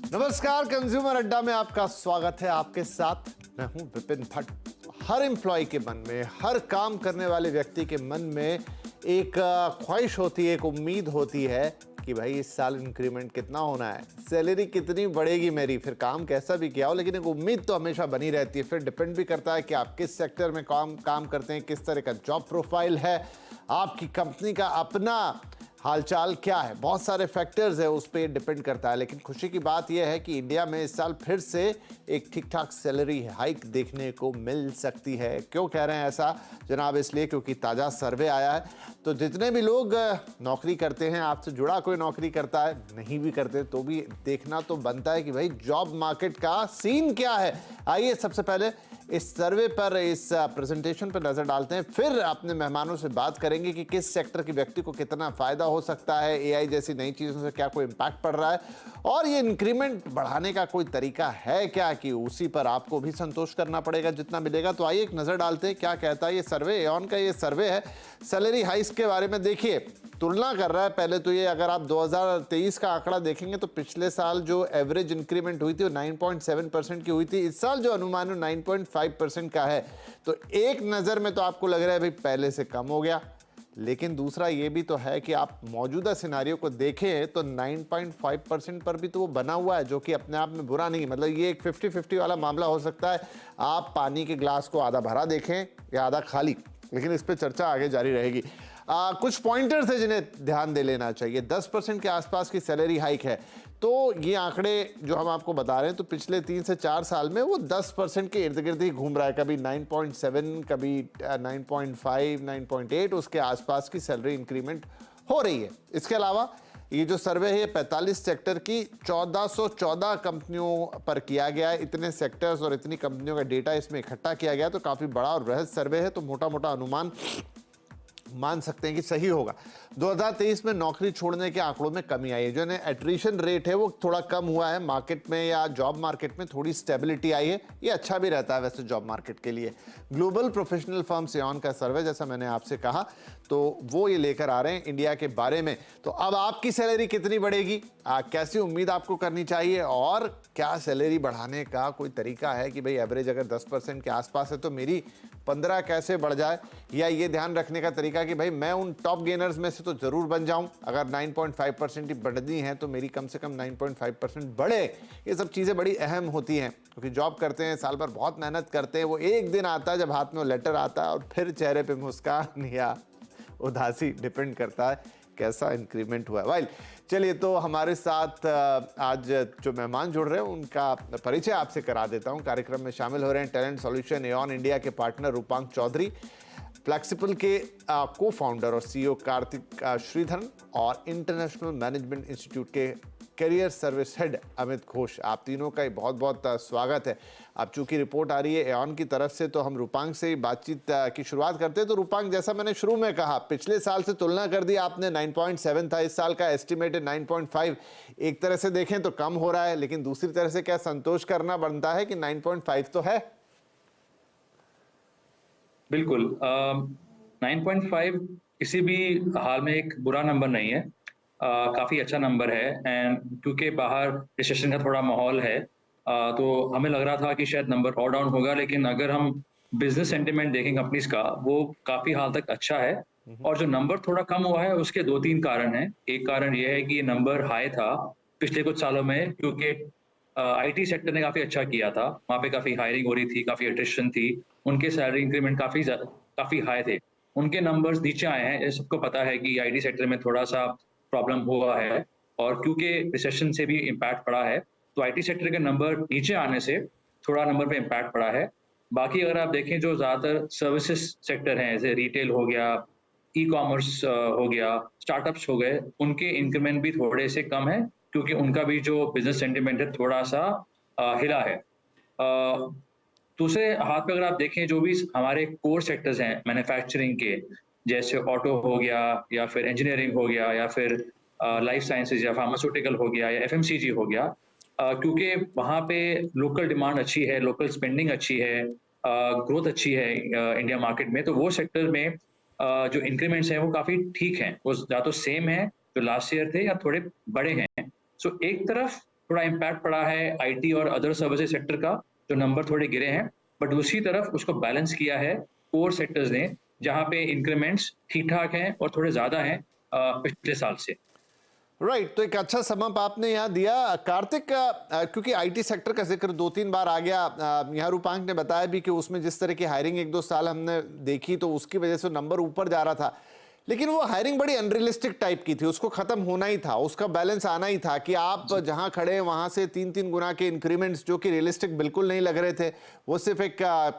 नमस्कार, कंज्यूमर अड्डा में आपका स्वागत है। आपके साथ मैं हूं विपिन भट्ट। हर एम्प्लॉय के मन में, हर काम करने वाले व्यक्ति के मन में एक ख्वाहिश होती है, एक उम्मीद होती है कि भाई इस साल इंक्रीमेंट कितना होना है, सैलरी कितनी बढ़ेगी मेरी, फिर काम कैसा भी किया हो, लेकिन एक उम्मीद तो हमेशा बनी रहती है। फिर डिपेंड भी करता है कि आप किस सेक्टर में काम करते हैं, किस तरह का जॉब प्रोफाइल है, आपकी कंपनी का अपना हालचाल क्या है, बहुत सारे फैक्टर्स है, उस पर डिपेंड करता है। लेकिन खुशी की बात यह है कि इंडिया में इस साल फिर से एक ठीक ठाक सैलरी हाइक देखने को मिल सकती है। क्यों कह रहे हैं ऐसा जनाब? इसलिए क्योंकि ताज़ा सर्वे आया है। तो जितने भी लोग नौकरी करते हैं, आपसे जुड़ा कोई नौकरी करता है, नहीं भी करते तो भी देखना तो बनता है कि भाई जॉब मार्केट का सीन क्या है। आइए सबसे पहले इस सर्वे पर, इस प्रेजेंटेशन पर नजर डालते हैं, फिर अपने मेहमानों से बात करेंगे कि किस सेक्टर के व्यक्ति को कितना फायदा हो सकता है, एआई जैसी नई चीजों से क्या कोई इम्पैक्ट पड़ रहा है, और ये इंक्रीमेंट बढ़ाने का कोई तरीका है क्या, कि उसी पर आपको भी संतोष करना पड़ेगा जितना मिलेगा। तो आइए एक नजर डालते हैं क्या कहता है ये सर्वे। एऑन का ये सर्वे है सैलरी हाइक्स के बारे में। देखिए, तुलना कर रहा है पहले तो ये, अगर आप 2023 का आंकड़ा देखेंगे तो पिछले साल जो एवरेज इंक्रीमेंट हुई थी वो 9.7% की हुई थी। इस साल जो अनुमान है 9.5% का है। तो एक नज़र में तो आपको लग रहा है भाई पहले से कम हो गया, लेकिन दूसरा ये भी तो है कि आप मौजूदा सिनारियो को देखें तो 9.5% पर भी तो वो बना हुआ है, जो कि अपने आप में बुरा नहीं। मतलब ये एक 50-50 वाला मामला हो सकता है। आप पानी के ग्लास को आधा भरा देखें या आधा खाली, लेकिन इस पर चर्चा आगे जारी रहेगी। कुछ पॉइंटर्स है जिन्हें ध्यान दे लेना चाहिए। 10% के आसपास की सैलरी हाइक है, तो ये आंकड़े जो हम आपको बता रहे हैं तो पिछले 3 से 4 साल में वो 10% के इर्द गिर्द ही घूम रहा है। कभी 9.7, कभी 9.5, 9.8, उसके आसपास की सैलरी इंक्रीमेंट हो रही है। इसके अलावा ये जो सर्वे है 45 सेक्टर की 1414 कंपनियों पर किया गया है। इतने सेक्टर्स और इतनी कंपनियों का डेटा इसमें इकट्ठा किया गया, तो काफ़ी बड़ा और बृहद सर्वे है। तो मोटा मोटा अनुमान मान सकते हैं कि सही होगा। 2023 में नौकरी छोड़ने के आंकड़ों में कमी आई है, जो है एट्रिशन रेट है वो थोड़ा कम हुआ है। मार्केट में या जॉब मार्केट में थोड़ी स्टेबिलिटी आई है। ये अच्छा भी रहता है वैसे जॉब मार्केट के लिए। ग्लोबल प्रोफेशनल फर्म एऑन का सर्वे, जैसा मैंने आपसे कहा, तो वो ये लेकर आ रहे हैं इंडिया के बारे में। तो अब आपकी सैलरी कितनी बढ़ेगी, कैसी उम्मीद आपको करनी चाहिए, और क्या सैलरी बढ़ाने का कोई तरीका है कि भाई एवरेज अगर 10% के आसपास है तो मेरी 15 कैसे बढ़ जाए, या ये ध्यान रखने का तरीका कि भाई मैं उन टॉप गेनर्स में से तो जरूर बन जाऊं। अगर 9.5% ही बढ़नी है तो मेरी कम से कम 9.5% बढ़े। ये सब चीज़ें बड़ी अहम होती हैं, क्योंकि जॉब करते हैं, साल भर बहुत मेहनत करते हैं, वो एक दिन आता है जब हाथ में लेटर आता है और फिर चेहरे पे मुस्कान या उदासी, डिपेंड करता है कैसा इंक्रीमेंट हुआ है। वाइल चलिए, तो हमारे साथ आज जो मेहमान जुड़ रहे हैं उनका परिचय आपसे करा देता हूं। कार्यक्रम में शामिल हो रहे हैं टैलेंट सॉल्यूशन एऑन इंडिया के पार्टनर रूपांक चौधरी, फ्लेक्सिबल के को फाउंडर और सीईओ कार्तिक श्रीधरन, और इंटरनेशनल मैनेजमेंट इंस्टीट्यूट के career service head Amit Ghosh. आप तीनों का बहुत बहुत स्वागत है। अब चूंकि रिपोर्ट आ रही है एऑन की तरफ से, तो हम रूपांक से ही बातचीत की शुरुआत करते हैं। तो रूपांक, जैसा मैंने शुरू में कहा, पिछले साल से तुलना कर दी आपने, 9.7 था, इस साल का एस्टिमेटेड 9.5। एक तरह से देखें तो कम हो रहा है, लेकिन दूसरी तरह से क्या संतोष करना बनता है कि 9.5 तो है? बिल्कुल, 9.5 किसी भी हाल में एक बुरा नंबर नहीं है। काफ़ी अच्छा नंबर है। एंड क्योंकि बाहर रिसेशन का थोड़ा माहौल है, तो हमें लग रहा था कि शायद नंबर और डाउन होगा, लेकिन अगर हम बिजनेस सेंटिमेंट देखें कंपनीज का, वो काफ़ी हाल तक अच्छा है। और जो नंबर थोड़ा कम हुआ है उसके 2-3 कारण हैं। एक कारण ये है कि ये नंबर हाई था पिछले कुछ सालों में, क्योंकि आईटी सेक्टर ने काफ़ी अच्छा किया था। वहाँ पे काफ़ी हायरिंग हो रही थी, काफ़ी अटेंशन थी, उनके सैलरी इंक्रीमेंट काफ़ी हाई थे। उनके नंबर्स नीचे आए हैं। ये सबको पता है कि आईटी सेक्टर में थोड़ा-सा प्रॉब्लम हुआ है, और क्योंकि रिसेशन से भी इम्पैक्ट पड़ा है, तो आईटी सेक्टर के नंबर नीचे आने से थोड़ा नंबर पे इम्पैक्ट पड़ा है। बाकी अगर आप देखें, जो ज़्यादातर सर्विसेज सेक्टर हैं, जैसे रिटेल हो गया, ई-कॉमर्स हो गया, स्टार्टअप्स हो गए, उनके इंक्रीमेंट भी थोड़े से कम है, क्योंकि उनका भी जो बिज़नेस सेंटिमेंट है थोड़ा-सा हिला है। दूसरे हाथ पे अगर आप देखें, जो भी हमारे कोर सेक्टर्स हैं मैन्युफैक्चरिंग के, जैसे ऑटो हो गया, या फिर इंजीनियरिंग हो गया, या फिर लाइफ साइंसेज या फार्मास्यूटिकल हो गया, या एफएमसीजी हो गया, क्योंकि वहाँ पे लोकल डिमांड अच्छी है, लोकल स्पेंडिंग अच्छी है, ग्रोथ अच्छी है इंडिया मार्केट में, तो वो सेक्टर में जो इंक्रीमेंट्स हैं वो काफ़ी ठीक हैं। वो या तो सेम है जो लास्ट ईयर थे, या थोड़े बड़े हैं। सो एक तरफ थोड़ा इम्पैक्ट पड़ा है आईटी और अदर सर्विसेज सेक्टर का, जो नंबर थोड़े गिरे हैं, बट दूसरी तरफ उसको बैलेंस किया है कोर सेक्टर्स ने, जहाँ पे इंक्रीमेंट्स ठीक-ठाक हैं और थोड़े ज़्यादा हैं पिछले साल से। राइट, तो एक अच्छा समअप आपने यहाँ दिया कार्तिक। क्योंकि आईटी सेक्टर का जिक्र 2-3 बार आ गया, यहाँ रूपांक ने बताया भी कि उसमें जिस तरह की हायरिंग 1-2 साल हमने देखी तो उसकी वजह से नंबर ऊपर जा रहा था, लेकिन वो हायरिंग बड़ी अनरियलिस्टिक टाइप की थी, उसको खत्म होना ही था, उसका बैलेंस आना ही था कि आप जहां खड़े हैं वहां से 3-3 गुना के इंक्रीमेंट्स जो कि रियलिस्टिक बिल्कुल नहीं लग रहे थे। वो सिर्फ एक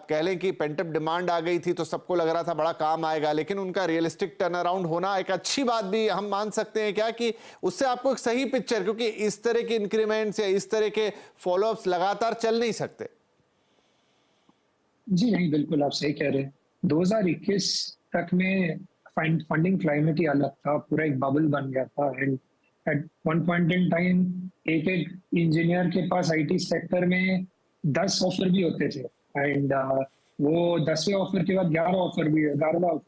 कह लें कि पेंटअप डिमांड आ गई थी तो सबको लग रहा था बड़ा काम आएगा, लेकिन उनका रियलिस्टिक टर्न अराउंड होना एक अच्छी बात भी हम मान सकते हैं क्या, कि उससे आपको एक सही पिक्चर, क्योंकि इस तरह के इंक्रीमेंट्स या इस तरह के फॉलोअप्स लगातार चल नहीं सकते। जी नहीं, बिल्कुल आप सही कह रहे हैं। 2021 तक में फंडिंग क्लाइमेट ही अलग था, पूरा एक बबल बन गया था। And at one point in time एक एक इंजीनियर के पास आईटी सेक्टर में 10 ऑफर भी होते थे। एंड वो 10वें ऑफर के बाद 11वां ऑफर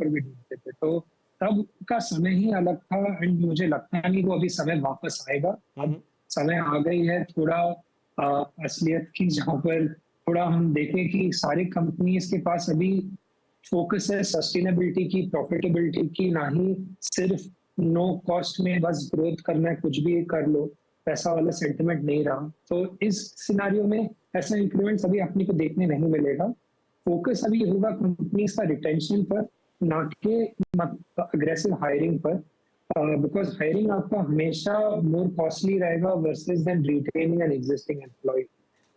भी ढूंढते थे। तो तब का समय ही अलग था। एंड मुझे लगता नहीं वो अभी समय वापस आएगा। अब समय आ गई है थोड़ा असलियत की, जहाँ पर थोड़ा हम देखें कि सारी कंपनीज के पास अभी फोकस है सस्टेनेबिलिटी की, प्रॉफिटेबिलिटी की, ना ही सिर्फ नो कॉस्ट में बस ग्रोथ करना है, कुछ भी कर लो, पैसा वाला सेंटिमेंट नहीं रहा। तो इस सिनारियो में ऐसा इंक्रीमेंट्स अभी अपने को देखने नहीं मिलेगा। फोकस अभी होगा कंपनीज का रिटेंशन पर, ना कि अग्रेसिव हायरिंग पर, बिकॉज हायरिंग आपका हमेशा मोर कॉस्टली रहेगा versus than retaining an existing employee.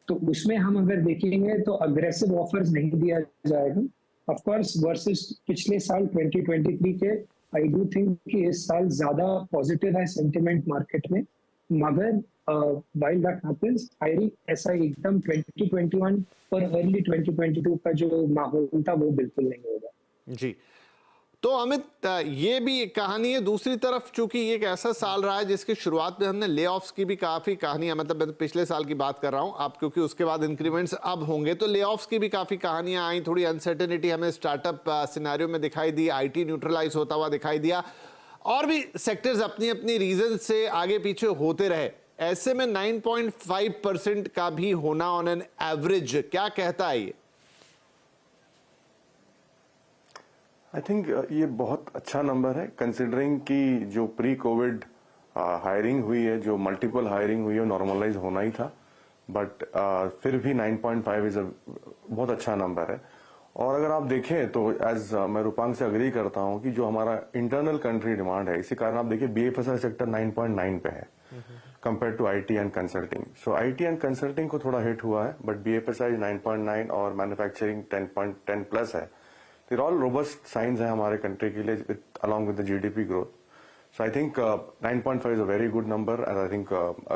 तो उसमें हम अगर देखेंगे तो अग्रेसिव ऑफर्स नहीं दिया जाएगा। ऑफ कोर्स वर्सेस पिछले साल 2023 के आई डू थिंक कि इस साल ज्यादा पॉजिटिव है सेंटिमेंट मार्केट में, मगर व्हाइल दैट हैपेंस हायरिंग ऐसा एकदम 2021 और अर्ली 2022 का जो माहौल था वो बिल्कुल नहीं होगा। जी, तो अमित, ये भी एक कहानी है। दूसरी तरफ चूंकि ये एक ऐसा साल रहा है जिसकी शुरुआत में हमने ले ऑफ्स की भी काफी कहानियां, मतलब मैं तो पिछले साल की बात कर रहा हूं आप, क्योंकि उसके बाद इंक्रीमेंट्स अब होंगे, तो ले ऑफ्स की भी काफी कहानियां आई, थोड़ी अनसर्टेनिटी हमें स्टार्टअप सिनेरियो में दिखाई दी, आईटी न्यूट्रलाइज होता हुआ दिखाई दिया, और भी सेक्टर्स अपनी अपनी रीजन से आगे पीछे होते रहे। ऐसे में 9.5% का भी होना ऑन एन एवरेज, क्या कहता है ये? आई थिंक ये बहुत अच्छा नंबर है, कंसिडरिंग कि जो प्री कोविड हायरिंग हुई है, जो मल्टीपल हायरिंग हुई है, नॉर्मलाइज होना ही था। बट फिर भी 9.5 इज अ बहुत अच्छा नंबर है। और अगर आप देखें तो एज मैं रूपांक से अग्री करता हूं कि जो हमारा इंटरनल कंट्री डिमांड है, इसी कारण आप देखिए BFSI सेक्टर 9.9 पे है compare to IT and consulting. So IT and consulting को थोड़ा हिट हुआ है, बट BFSI 9.9 और मैन्युफैक्चरिंग 10.10 प्लस है। They're all robust signs हैं हमारे कंट्री के लिए, along with the GDP growth. So I think 9.5 is a very good number, and I think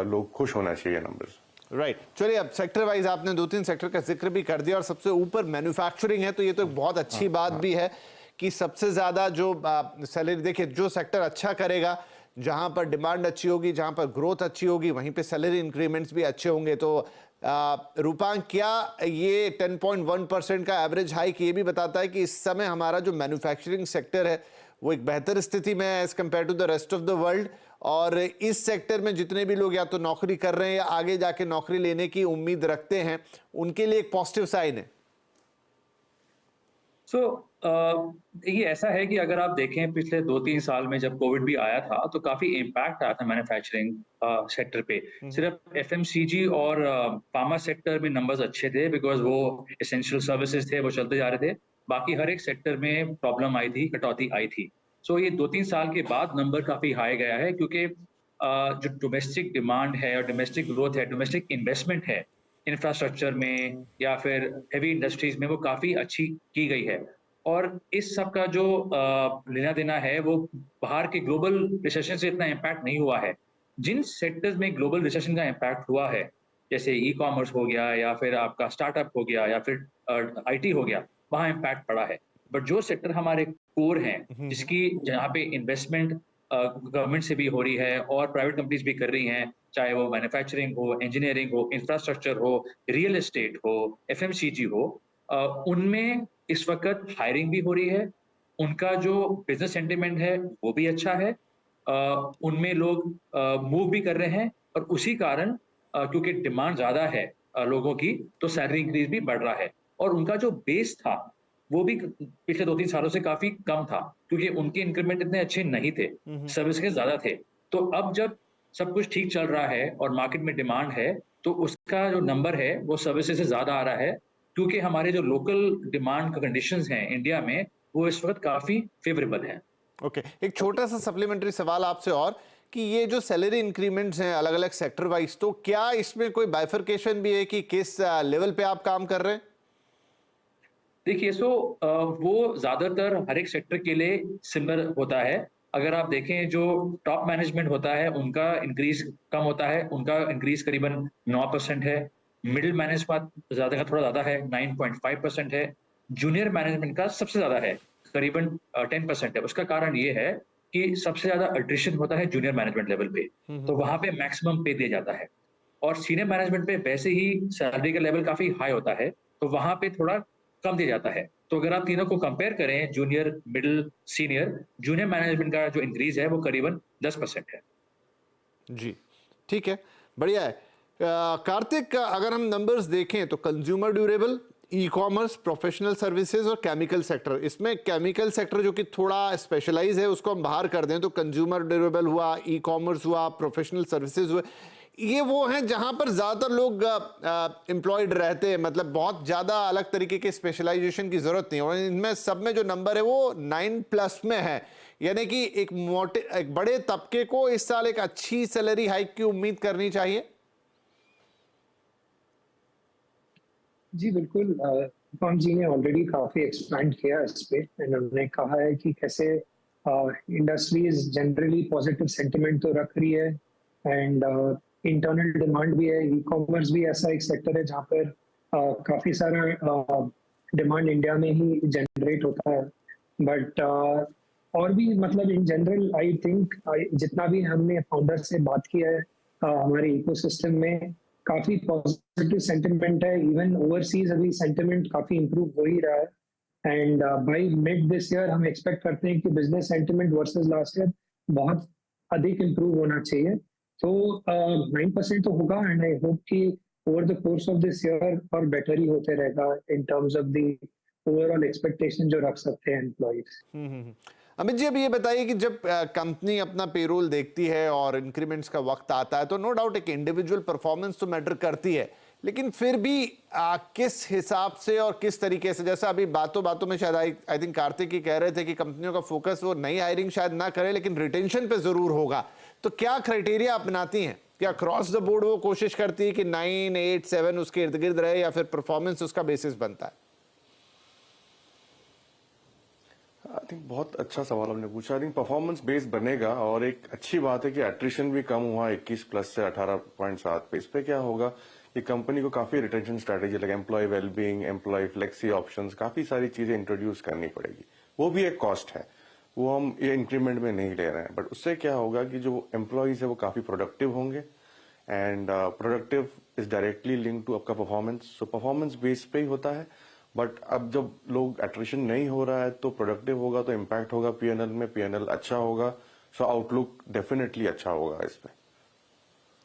लोग खुश होना चाहिए नंबर्स। राइट, चलिए अब सेक्टर वाइज आपने 2-3 सेक्टर का जिक्र भी कर दिया और सबसे ऊपर मैन्युफैक्चरिंग है, तो ये तो एक बहुत अच्छी बात भी है कि सबसे ज्यादा जो सैलरी, देखिए जो सेक्टर अच्छा करेगा, जहां पर डिमांड अच्छी होगी, जहां पर ग्रोथ अच्छी होगी, वहीं पे सैलरी इंक्रीमेंट्स भी अच्छे होंगे। तो रूपांक, क्या ये 10.1% का एवरेज हाइक ये भी बताता है कि इस समय हमारा जो मैन्युफैक्चरिंग सेक्टर है वो एक बेहतर स्थिति में है as compared to the rest of the world, और इस सेक्टर में जितने भी लोग या तो नौकरी कर रहे हैं या आगे जाके नौकरी लेने की उम्मीद रखते हैं, उनके लिए एक पॉजिटिव साइन है? ये ऐसा है कि अगर आप देखें पिछले 2-3 साल में जब कोविड भी आया था तो काफी इम्पैक्ट आया था मैन्युफैक्चरिंग सेक्टर पे। सिर्फ FMCG और फार्मा सेक्टर में नंबर्स अच्छे थे बिकॉज वो एसेंशियल सर्विसेज थे, वो चलते जा रहे थे। बाकी हर एक सेक्टर में प्रॉब्लम आई थी, कटौती आई थी। सो ये 2-3 साल के बाद नंबर काफी हाई गया है, क्योंकि जो डोमेस्टिक डिमांड है और डोमेस्टिक ग्रोथ है, डोमेस्टिक इन्वेस्टमेंट है इंफ्रास्ट्रक्चर में या फिर हेवी इंडस्ट्रीज में, वो काफी अच्छी की गई है। और इस सब का जो लेना देना है वो बाहर के ग्लोबल रिसेशन से इतना इम्पैक्ट नहीं हुआ है। जिन सेक्टर्स में ग्लोबल रिसेशन का इम्पैक्ट हुआ है, जैसे ई-कॉमर्स हो गया या फिर आपका स्टार्टअप हो गया या फिर IT हो गया, वहाँ इम्पैक्ट पड़ा है। बट जो सेक्टर हमारे कोर हैं, जिसकी जहाँ पे इन्वेस्टमेंट गवर्नमेंट से भी हो रही है और प्राइवेट कंपनीज भी कर रही हैं, चाहे वो मैन्युफैक्चरिंग हो, इंजीनियरिंग हो, इंफ्रास्ट्रक्चर हो, रियल एस्टेट हो, FMCG हो, उनमें इस वक्त हायरिंग भी हो रही है। उनका जो बिजनेस सेंटिमेंट है वो भी अच्छा है। उनमें लोग मूव भी कर रहे हैं और उसी कारण क्योंकि डिमांड ज़्यादा है लोगों की, तो सैलरी इंक्रीज भी बढ़ रहा है। और उनका जो बेस था, वो भी पिछले 2-3 सालों से काफ़ी कम था, क्योंकि उनके इंक्रीमेंट इतने अच्छे नहीं थे, सर्विस के ज़्यादा थे। तो अब जब सब कुछ ठीक चल रहा है और मार्केट में डिमांड है, तो उसका जो नंबर है, वो सर्विसेज़ से ज़्यादा आ रहा है, क्योंकि हमारे जो लोकल डिमांड का कंडीशंस हैं इंडिया में, वो इस वक़्त काफ़ी फ़ेवरेबल हैं। ओके, एक छोटा सा सप्लीमेंट्री सवाल आपसे और कि ये जो सैलरी इंक्रीमेंट्स हैं अलग अलग सेक्टर वाइज, तो क्या इसमें कोई बाइफरकेशन भी है कि किस लेवल पे आप काम कर रहे हैं? देखिए वो ज़्यादातर हर एक सेक्टर के लिए सिमिलर होता है। अगर आप देखें जो टॉप मैनेजमेंट होता है उनका इंक्रीज़ कम होता है, उनका इंक्रीज़ करीबन 9% है। मिडल मैनेजमेंट ज़्यादा का थोड़ा ज़्यादा है, 9.5% है। जूनियर मैनेजमेंट का सबसे ज़्यादा है, करीबन 10% है। उसका कारण ये है कि सबसे ज़्यादा अट्रिशन होता है जूनियर मैनेजमेंट लेवल पे, तो वहाँ पे मैक्सिमम पे दिया जाता है। और सीनियर मैनेजमेंट पे वैसे ही सैलरी का लेवल काफ़ी हाई होता है, तो वहाँ पे थोड़ा कम दिया जाता है। तो अगर आप तीनों को कंपेयर करें junior, middle, senior, junior management का जो इंक्रीज़ है वो करीबन 10% है। जी, ठीक है, बढ़िया है। कार्तिक, अगर हम नंबर्स देखें तो consumer durable, e commerce, professional services और केमिकल सेक्टर, इसमें केमिकल सेक्टर जो कि थोड़ा स्पेशलाइज है उसको हम बाहर कर दें तो कंज्यूमर ड्यूरेबल हुआ, ई कॉमर्स हुआ, प्रोफेशनल सर्विसेज हुए, ये वो हैं जहां पर ज़्यादातर लोग एम्प्लॉयड रहते हैं, मतलब बहुत ज़्यादा अलग तरीके के स्पेशलाइजेशन की ज़रूरत नहीं है। और इनमें सब में जो नंबर है वो 9+ में है, यानी कि एक बड़े तबके को इस साल एक अच्छी सैलरी हाइक की उम्मीद करनी चाहिए। जी बिल्कुल, पवन जी ने ऑलरेडी काफी एक्सप्लेन किया इस पे। उन्होंने कहा है कि कैसे इंडस्ट्रीज जनरली पॉजिटिव सेंटिमेंट तो रख रही है एंड इंटरनल डिमांड भी है। ई कॉमर्स भी ऐसा एक सेक्टर है जहाँ पर काफी सारा डिमांड इंडिया में ही जनरेट होता है। बट और भी मतलब इन जनरल आई थिंक जितना भी हमने फाउंडर से बात की है हमारे इकोसिस्टम में काफी पॉजिटिव सेंटिमेंट है। इवन ओवरसीज अभी सेंटिमेंट काफी इंप्रूव हो ही रहा है and by mid this year हम एक्सपेक्ट करते हैं कि business sentiment versus last year बहुत अधिक इंप्रूव होना चाहिए। तो 9% तो होगा एंड आई होप कि over the course of this year और बेटर ही होते रहेगा in terms of the overall expectation जो रख सकते हैं एम्प्लॉइज। अमित जी, अभी ये बताइए कि जब कंपनी अपना पेरोल देखती है और इंक्रीमेंट्स का वक्त आता है तो नो डाउट एक इंडिविजुअल परफॉर्मेंस तो मैटर करती है, लेकिन फिर भी किस हिसाब से और किस तरीके से, जैसा अभी बातों बातों में शायद आई थिंक कार्तिक ही कह रहे थे कि कंपनियों का फोकस वो नई हायरिंग शायद ना करे लेकिन रिटेंशन पे जरूर होगा, तो क्या क्राइटेरिया अपनाती हैं? क्या क्रॉस द बोर्ड वो कोशिश करती है कि 9, 8, 7 उसके इर्द गिर्द रहे या फिर परफॉर्मेंस उसका बेसिस बनता है? आई थिंक बहुत अच्छा सवाल आपने पूछा। आई थिंक परफॉर्मेंस बेस बनेगा और एक अच्छी बात है कि एट्रिशन भी कम हुआ 21+ से 18.7 पे। इस पे क्या होगा कि कंपनी को काफी रिटेंशन स्ट्रेटेजी लगे, employee wellbeing, employee flexi options, काफी सारी चीजें इंट्रोड्यूस करनी पड़ेगी। वो भी एक कॉस्ट है, वो हम ये इंक्रीमेंट में नहीं ले रहे हैं। बट उससे क्या होगा कि जो एम्प्लॉयज है वो काफी प्रोडक्टिव होंगे and productive is directly link to आपका परफॉर्मेंस। सो परफॉर्मेंस बेस पे ही होता है। बट अब जब लोग एट्रिशन नहीं हो रहा है तो प्रोडक्टिव होगा तो इम्पैक्ट होगा पीएनएल में, पीएनएल अच्छा होगा। सो आउटलुक डेफिनेटली अच्छा होगा इस पे।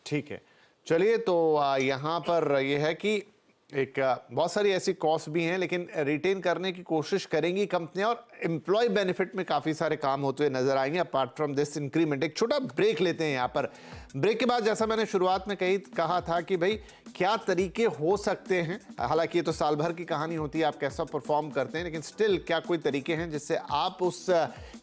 ठीक है, चलिए, तो यहाँ पर यह है कि एक बहुत सारी ऐसी कॉस्ट भी हैं लेकिन रिटेन करने की कोशिश करेंगी कंपनियां और एम्प्लॉय बेनिफिट में काफ़ी सारे काम होते हुए नजर आएंगे अपार्ट फ्रॉम दिस इंक्रीमेंट। एक छोटा ब्रेक लेते हैं यहाँ पर। ब्रेक के बाद जैसा मैंने शुरुआत में कहा था कि भाई क्या तरीके हो सकते हैं, हालांकि ये तो साल भर की कहानी होती है आप कैसा परफॉर्म करते हैं, लेकिन स्टिल क्या कोई तरीके हैं जिससे आप उस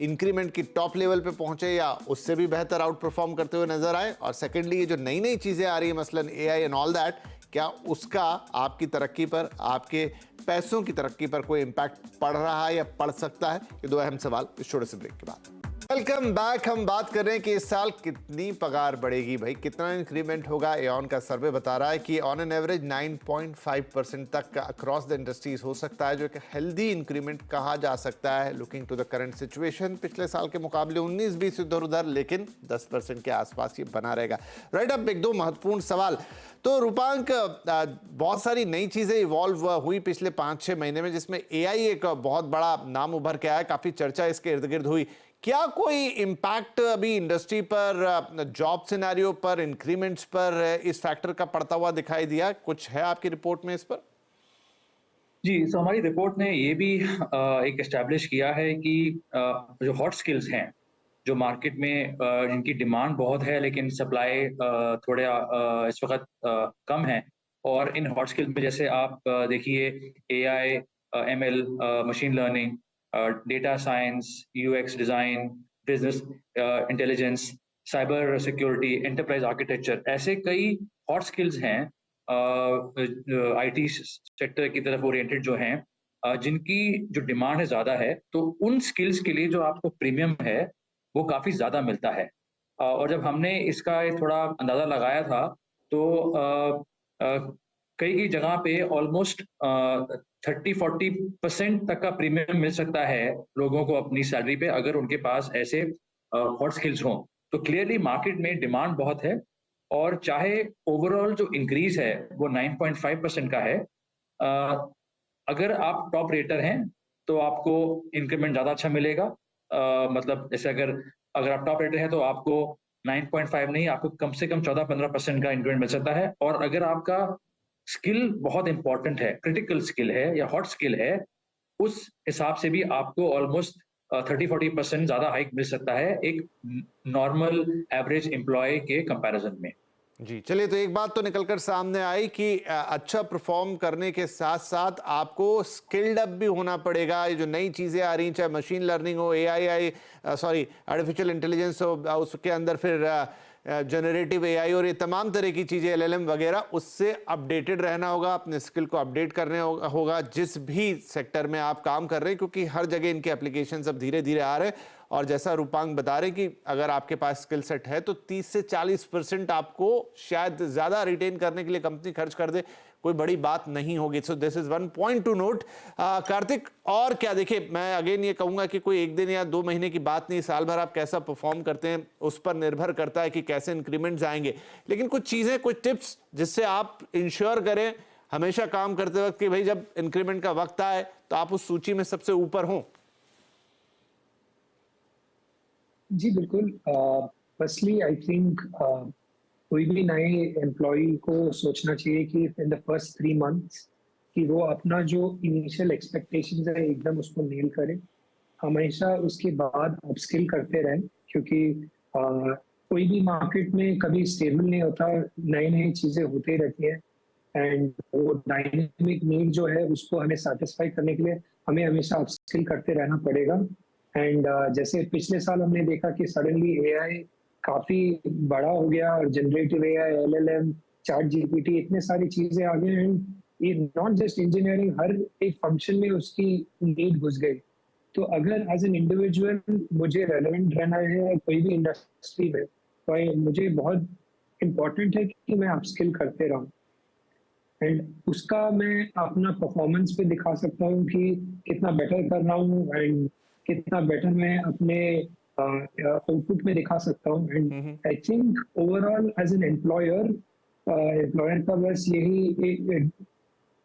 इंक्रीमेंट की टॉप लेवल पे पहुंचे या उससे भी बेहतर आउट परफॉर्म करते हुए नजर आए। और सेकेंडली ये जो नई नई चीज़ें आ रही है मसलन AI एंड ऑल दैट, क्या उसका आपकी तरक्की पर, आपके पैसों की तरक्की पर कोई इंपैक्ट पड़ रहा है या पड़ सकता है? ये दो अहम सवाल इस छोटे से ब्रेक के बाद। Welcome back. हम बात कर रहे हैं कि इस साल कितनी पगार बढ़ेगी, भाई कितना इंक्रीमेंट होगा। एऑन का सर्वे बता रहा है कि ऑन एन एवरेज 9.5% तक अक्रॉस द इंडस्ट्रीज हो सकता है, जो एक हेल्दी इंक्रीमेंट कहा जा सकता है looking to the current situation. पिछले साल के मुकाबले 19-20 इधर उधर, लेकिन 10% के आसपास ये बना रहेगा। राइट, अब एक दो महत्वपूर्ण सवाल। तो रूपांक, बहुत सारी नई चीजें इवॉल्व हुई पिछले 5-6 महीने में, जिसमें AI एक बहुत बड़ा नाम उभर के आया, काफी चर्चा इसके इर्द गिर्द हुई। क्या कोई इम्पैक्ट अभी इंडस्ट्री पर, जॉब सिनेरियो पर, इंक्रीमेंट्स पर इस फैक्टर का पड़ता हुआ दिखाई दिया? कुछ है आपकी रिपोर्ट में इस पर? जी, सो हमारी रिपोर्ट ने ये भी एक एस्टैब्लिश किया है कि जो हॉट स्किल्स हैं, जो मार्केट में जिनकी डिमांड बहुत है लेकिन सप्लाई थोड़ा इस वक़्त कम है। और इन हॉट स्किल्स में जैसे आप देखिए AI, ML, machine learning, data science, UX design, business intelligence, cyber security, enterprise architecture, ऐसे कई हॉट स्किल्स हैं आईटी सेक्टर की तरफ ओरिएंटेड जो हैं, जिनकी जो डिमांड है ज़्यादा है, तो उन स्किल्स के लिए जो आपको प्रीमियम है, वो काफ़ी ज़्यादा मिलता है। और जब हमने इसका एक थोड़ा अंदाज़ा लगाया था, तो कई जगह पे ऑलमोस्ट 30-40% तक का प्रीमियम मिल सकता है लोगों को अपनी सैलरी पे, अगर उनके पास ऐसे हॉट स्किल्स हों। तो क्लियरली मार्केट में डिमांड बहुत है और चाहे ओवरऑल जो इंक्रीज़ है, वो 9.5% का है। अगर आप टॉप रेटर हैं, तो आपको इंक्रीमेंट ज़्यादा अच्छा मिलेगा। मतलब जैसे अगर आप टॉप रेटर हैं, तो आपको 9.5 नहीं, आपको कम से कम 14-15% का इंक्रीमेंट मिल सकता है। और अगर आपका स्किल बहुत इम्पोर्टेंट है, क्रिटिकल स्किल है या हॉट स्किल है, उस हिसाब से भी आपको ऑलमोस्ट 30-40% ज़्यादा हाइक मिल सकता है, एक नॉर्मल एवरेज एम्प्लॉयी के कंपैरिज़न में। जी, चलिए, तो एक बात तो निकलकर सामने आई कि अच्छा परफॉर्म करने के साथ साथ आपको स्किल्ड अप भी होना पड़ेगा। ये जो नई चीज़ें आ रही, चाहे मशीन लर्निंग हो, आर्टिफिशियल इंटेलिजेंस हो, उसके अंदर फिर जनरेटिव एआई और ये तमाम तरह की चीज़ें, एलएलएम वगैरह, उससे अपडेटेड रहना होगा, अपने स्किल को अपडेट करने होगा जिस भी सेक्टर में आप काम कर रहे हैं, क्योंकि हर जगह इनके एप्लीकेशंस अब धीरे धीरे आ रहे हैं। और जैसा रूपांक बता रहे कि अगर आपके पास स्किल सेट है तो 30 से 40% आपको शायद ज़्यादा रिटेन करने के लिए कंपनी खर्च कर दे, कोई बड़ी बात नहीं होगी। So this is one point two note. Kartik, और क्या, देखिए, मैं अगेन ये कहूँगा कि कोई एक दिन या 2 महीने की बात नहीं, साल भर आप कैसा परफॉर्म करते हैं उस पर निर्भर करता है कि कैसे इंक्रीमेंट्स आएंगे। लेकिन कुछ चीज़ें, कुछ टिप्स जिससे आप इंश्योर करें हमेशा काम करते वक्त कि भाई जब इंक्रीमेंट का वक्त आए तो आप उस सूची में सबसे ऊपर हों। जी बिल्कुल। फर्स्टली आई थिंक कोई भी नए एम्प्लॉय को सोचना चाहिए कि इन द फर्स्ट 3 मंथ्स कि वो अपना जो इनिशियल एक्सपेक्टेशंस है एकदम उसको नेल करे। हमेशा उसके बाद अपस्किल करते रहें, क्योंकि कोई भी मार्केट में कभी स्टेबल नहीं होता, नई नई चीज़ें होती रहती हैं। एंड वो डायनेमिक नीड जो है उसको हमें सेटिस्फाई करने के लिए हमें हमेशा अपस्किल करते रहना पड़ेगा। एंड जैसे पिछले साल हमने देखा कि सडनली एआई काफी बड़ा हो गया और generative AI, LLM, chat GPT, इतने सारी चीजें आ गई। एंड ये नॉट जस्ट इंजीनियरिंग, हर एक फंक्शन में उसकी नीड घुस गई। तो अगर एज एन इंडिविजुअल मुझे रेलेवेंट रहना है कोई भी इंडस्ट्री में, तो मुझे बहुत इम्पोर्टेंट है कि मैं अपस्किल करते रहूं। एंड उसका मैं अपना परफॉर्मेंस पे दिखा सकता हूँ कि कितना बेटर कर रहा हूँ एंड कितना बेटर मैं अपने आउटपुट में दिखा सकता हूँ। And I think overall as an employer का बस यही एक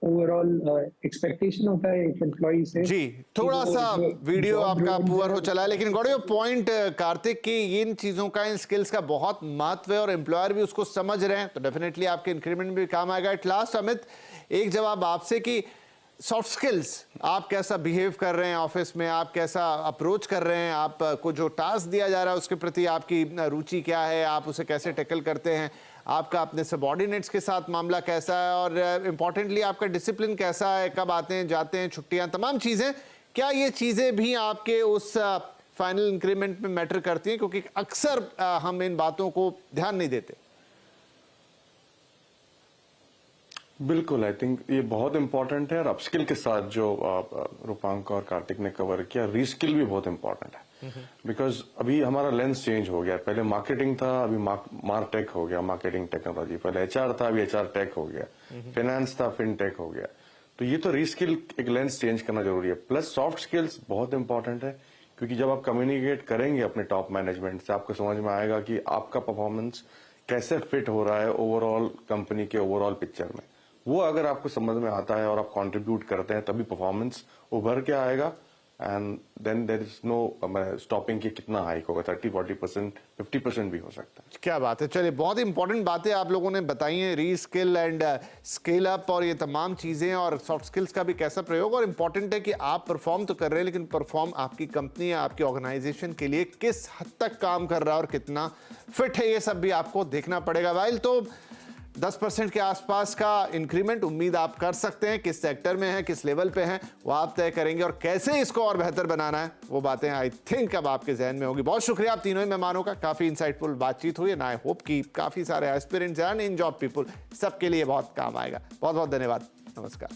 ओवरऑल एक्सपेक्टेशन होता है एक एम्प्लॉय से। जी, थोड़ा सा वीडियो आपका पुअर हो चला है, लेकिन गॉट योर पॉइंट कार्तिक कि इन चीज़ों का, इन स्किल्स का बहुत महत्व है और एम्प्लॉयर भी उसको समझ रहे हैं, तो डेफिनेटली आपके इंक्रीमेंट में भी काम आएगा। एट लास्ट अमित, एक जवाब आपसे कि सॉफ्ट स्किल्स, आप कैसा बिहेव कर रहे हैं ऑफिस में, आप कैसा अप्रोच कर रहे हैं, आपको जो टास्क दिया जा रहा है उसके प्रति आपकी रुचि क्या है, आप उसे कैसे टैकल करते हैं, आपका अपने सबऑर्डिनेट्स के साथ मामला कैसा है, और इम्पॉर्टेंटली आपका डिसिप्लिन कैसा है, कब आते हैं जाते हैं, छुट्टियां, तमाम चीज़ें, क्या ये चीज़ें भी आपके उस फाइनल इंक्रीमेंट में मैटर करती हैं? क्योंकि अक्सर हम इन बातों को ध्यान नहीं देते। बिल्कुल, आई थिंक ये बहुत इंपॉर्टेंट है। और अपस्किल के साथ जो रूपांक और कार्तिक ने कवर किया, रीस्किल भी बहुत इंपॉर्टेंट है। बिकॉज अभी हमारा लेंस चेंज हो गया, पहले मार्केटिंग था, अभी मार्टेक हो गया, मार्केटिंग टेक्नोलॉजी, पहले एचआर था, अभी एचआर टेक हो गया, फाइनेंस था, फिनटेक हो गया। तो ये तो रीस्किल, एक लेंस चेंज करना जरूरी है। प्लस सॉफ्ट स्किल्स बहुत इंपॉर्टेंट है, क्योंकि जब आप कम्युनिकेट करेंगे अपने टॉप मैनेजमेंट से, आपको समझ में आएगा कि आपका परफॉर्मेंस कैसे फिट हो रहा है ओवरऑल कंपनी के ओवरऑल पिक्चर में। वो अगर आपको समझ में आता है और आप कंट्रीब्यूट करते हैं, तभी परफॉर्मेंस उभर के आएगा and then there is no stopping कि कितना हाइक होगा, 30-40%, 50% भी हो सकता है। क्या बात है। चलिए, बहुत इंपॉर्टेंट बातें आप लोगों ने बताई हैं, रीस्किल एंड स्केल अप और ये तमाम चीजें, और सॉफ्ट स्किल्स का भी कैसा प्रयोग। और इंपॉर्टेंट है कि आप परफॉर्म तो कर रहे हैं, लेकिन परफॉर्म आपकी कंपनी या आपकी ऑर्गेनाइजेशन के लिए किस हद तक काम कर रहा है और कितना फिट है, ये सब भी आपको देखना पड़ेगा। वाइल तो 10% के आसपास का इंक्रीमेंट उम्मीद आप कर सकते हैं। किस सेक्टर में है, किस लेवल पे है, वो आप तय करेंगे, और कैसे इसको और बेहतर बनाना है वो बातें आई थिंक अब आपके जहन में होगी। बहुत शुक्रिया आप तीनों ही मेहमानों का, काफी इंसाइटफुल बातचीत हुई, एंड आई होप कि काफी सारे aspirants and in job people सबके लिए बहुत काम आएगा। बहुत बहुत धन्यवाद। नमस्कार।